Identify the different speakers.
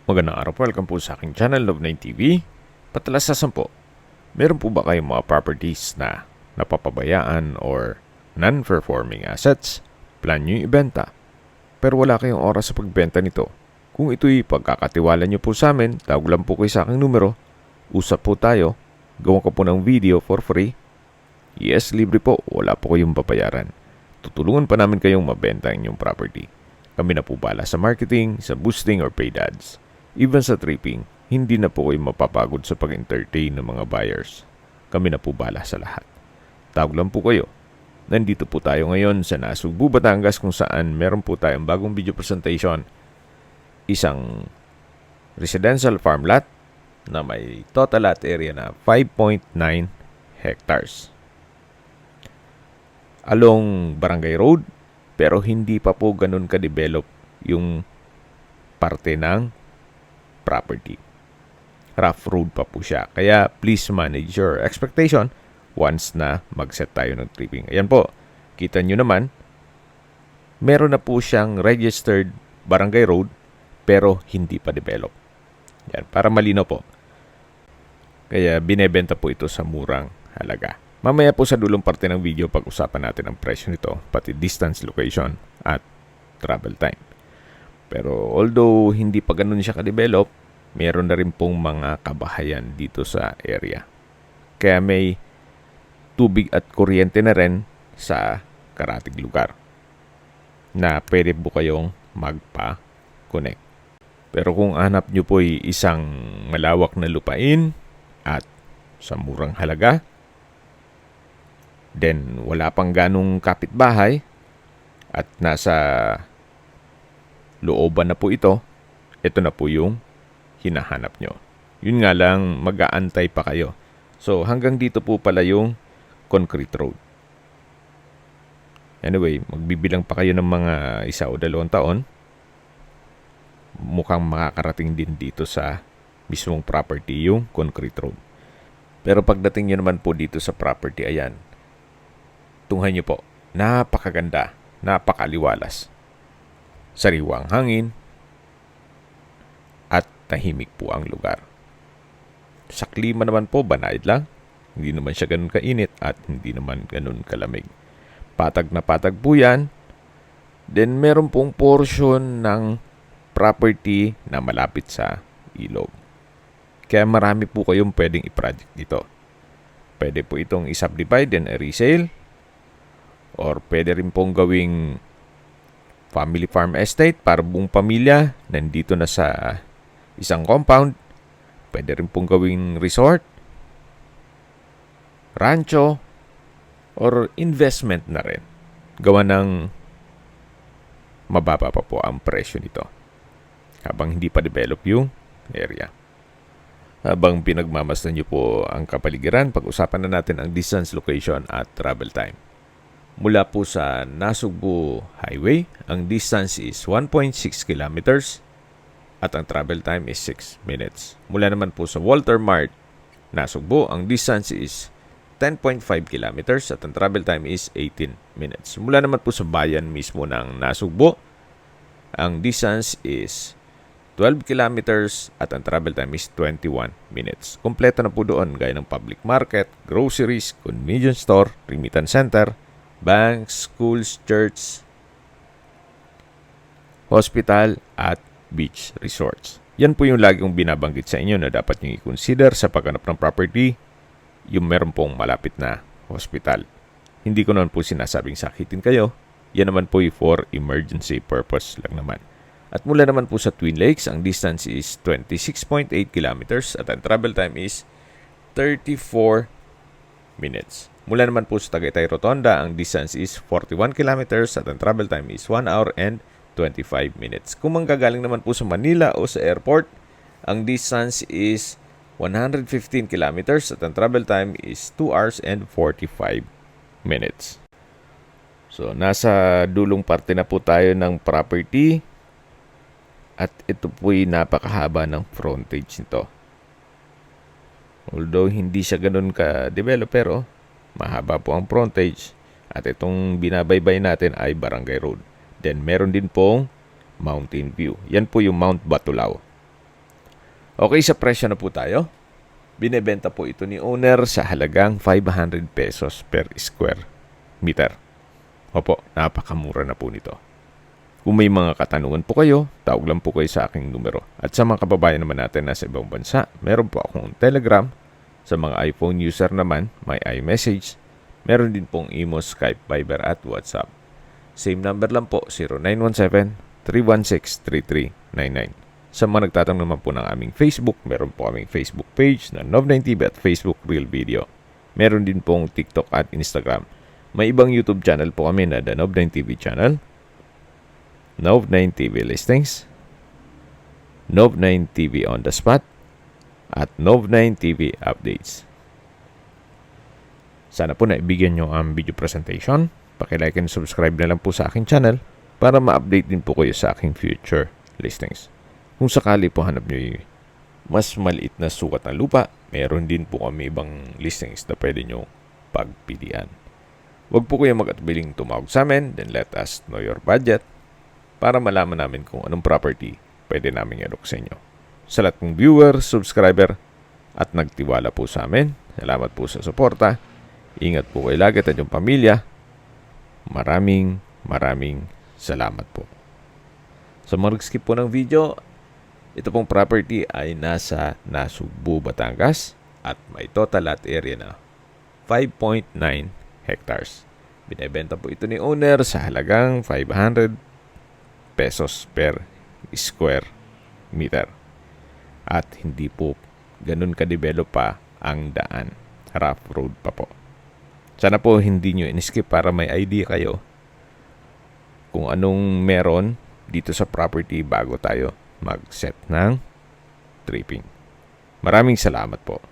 Speaker 1: Magandang araw po, welcome po sa aking channel, Love9 TV. Patalasasan po, meron po ba kayong mga properties na napapabayaan or non-performing assets? Plan nyo yung ibenta, pero wala kayong oras sa pagbenta nito. Kung ito'y pagkakatiwala nyo po sa amin, tawag lang po kayo sa aking numero, usap po tayo, gawa ko po ng video for free. Yes, libre po, wala po kayong babayaran. Tutulungan pa namin kayong mabenta ang inyong property. Kami na po bala sa marketing, sa boosting or paid ads. Even sa tripping, hindi na po kayo mapapagod sa pag-entertain ng mga buyers. Kami na po bala sa lahat. Tawag lang po kayo. Nandito po tayo ngayon sa Nasugbu, Batangas kung saan meron po tayong bagong video presentation. Isang residential farm lot na may total lot area na 5.9 hectares. Along Barangay Road, pero hindi pa po ganun ka-develop yung parte ng property. Rough road pa po siya. Kaya please manage your expectation once na mag-set tayo ng tripping. Ayan po, kita nyo naman, meron na po siyang registered barangay road pero hindi pa develop. Yan, para malino po. Kaya binebenta po ito sa murang halaga. Mamaya po sa dulong parte ng video, pag-usapan natin ang presyo nito, pati distance, location, at travel time. Pero although hindi pa ganun siya ka-develop, meron na rin pong mga kabahayan dito sa area. Kaya may tubig at kuryente na rin sa karatig lugar na pwede po kayong magpa-connect. Pero kung hanap nyo po ay isang malawak na lupain at sa murang halaga, then wala pang ganong kapitbahay at nasa looban na po ito na po yung hinahanap nyo. Yun nga lang, mag-aantay pa kayo. So, hanggang dito po pala yung concrete road. Anyway, magbibilang pa kayo ng mga 1 o 2 taon. Mukhang makakarating din dito sa mismong property yung concrete road. Pero pagdating nyo naman po dito sa property, ayan, tunghan nyo po, napakaganda, napakaliwalas. Sariwang hangin, at tahimik po ang lugar. Sa klima naman po, banayad lang. Hindi naman siya ganun kainit at hindi naman ganun kalamig. Patag na patag po yan. Then meron pong portion ng property na malapit sa ilog. Kaya marami po kayong pwedeng i-project dito. Pwede po itong i-subdivide and resale. Or pwede rin pong gawing family farm estate para buong pamilya nandito na sa isang compound. Pwede rin pong gawing resort, rancho, or investment na rin. Gawa ng mababa pa po ang presyo nito habang hindi pa develop yung area. Habang pinagmamasdan nyo po ang kapaligiran, pag-usapan na natin ang distance, location, at travel time. Mula po sa Nasugbu Highway, ang distance is 1.6 kilometers at ang travel time is 6 minutes. Mula naman po sa Walter Mart, Nasugbu, ang distance is 10.5 kilometers at ang travel time is 18 minutes. Mula naman po sa bayan mismo ng Nasugbu, ang distance is 12 kilometers at ang travel time is 21 minutes. Kompleto na po doon gaya ng public market, groceries, convenience store, remittance center, banks, schools, church, hospital, at beach resorts. Yan po yung lagi kong binabanggit sa inyo na dapat nyo i-consider sa paghanap ng property, yung meron pong malapit na hospital. Hindi ko naman po sinasabing sakitin kayo. Yan naman po yung for emergency purpose lang naman. At mula naman po sa Twin Lakes, ang distance is 26.8 kilometers at ang travel time is 34 minutes. Mula naman po sa Tagaytay Rotonda, ang distance is 41 kilometers at ang travel time is 1 hour and 25 minutes. Kung manggagaling naman po sa Manila o sa airport, ang distance is 115 kilometers at ang travel time is 2 hours and 45 minutes. So, nasa dulong parte na po tayo ng property at ito po'y napakahaba ng frontage nito. Although hindi siya ganun ka-develop, pero mahaba po ang frontage at itong binabaybay natin ay Barangay Road. Then meron din pong Mountain View. Yan po yung Mount Batulao. Okay, sa presyo na po tayo. Binebenta po ito ni owner sa halagang 500 pesos per square meter. Opo, napakamura na po nito. Kung may mga katanungan po kayo, tawag lang po kayo sa aking numero. At sa mga kababayan naman natin na sa ibang bansa, meron po akong Telegram. Sa mga iPhone user naman, may iMessage. Meron din pong Imo, Skype, Viber at WhatsApp. Same number lang po, 0917-316-3399. Sa mga nagtatanong naman po ng aming Facebook, meron po aming Facebook page na Nov9TV at Facebook Real Video. Meron din pong TikTok at Instagram. May ibang YouTube channel po kami na The Nov9TV channel, Nov9TV Listings, Nov9TV On The Spot, at Nov9TV Updates. Sana po naibigyan nyo ang video presentation. Pakilike and subscribe na lang po sa aking channel para ma-update din po kayo sa aking future listings. Kung sakali po hanap nyo yung mas maliit na sukat ng lupa, meron din po kami ibang listings na pwede nyo pagpilian. Huwag po kayo mag-atubiling tumawag sa amin, then let us know your budget para malaman namin kung anong property pwede namin i-alok sa inyo. Sa lahat ng viewer, subscriber, at nagtiwala po sa amin, salamat po sa suporta. Ingat po kayo lagi at yung pamilya. Maraming salamat po. Sa mga nag-skip po ng video, ito pong property ay nasa Nasugbu, Batangas at may total lot area na 5.9 hectares. Binebenta po ito ni owner sa halagang 500 pesos per square meter. At hindi po ganun ka-develop pa ang daan. Rough road pa po. Sana po hindi nyo in-skip para may idea kayo kung anong meron dito sa property bago tayo mag-set ng tripping. Maraming salamat po.